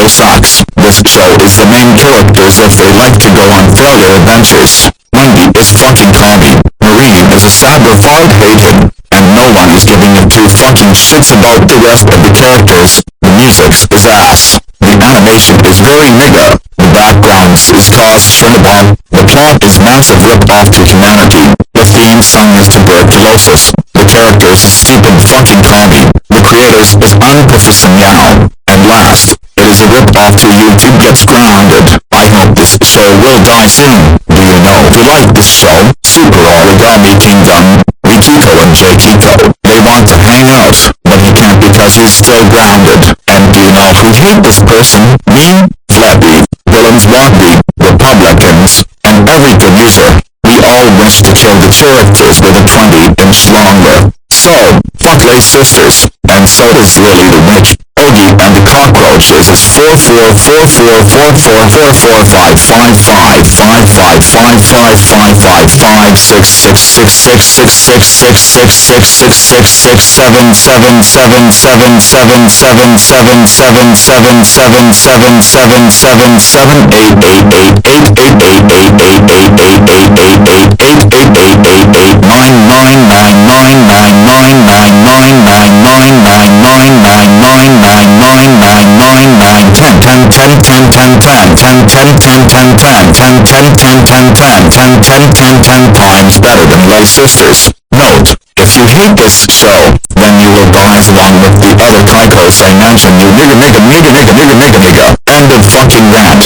Tycho sucks. This show is the main characters if they like to go on failure adventures. Wendy is fucking comedy. Marie is a saber fart hated, and no one is giving a two fucking shits about the rest of the characters. The music is ass. The animation is very nigga. The backgrounds is tossed Trinidad. The plot is massive rip-off to humanity. The theme song is tuberculosis. The characters is stupid fucking comedy. The creators is unprofessional. And last, it is a rip-off to YouTube gets grounded. I hope this show will die soon. Do you know who like this show? Super Origami Kingdom. Rikiko and J. Kiko. They want to hang out, but he can't because he's still grounded. And do you know who hate this person? Me? Flappy. Villains Wagby. Republicans. And every producer. We all wish to kill the characters with a 20-inch longer. So, fuck Lay Sisters. And so does Lily the Witch. Ogie and the Cockroaches is times better than Lay Sisters. Note, if you hate this show, then you will die along with the other Kaikos I mentioned. You nigga. End of fucking rant.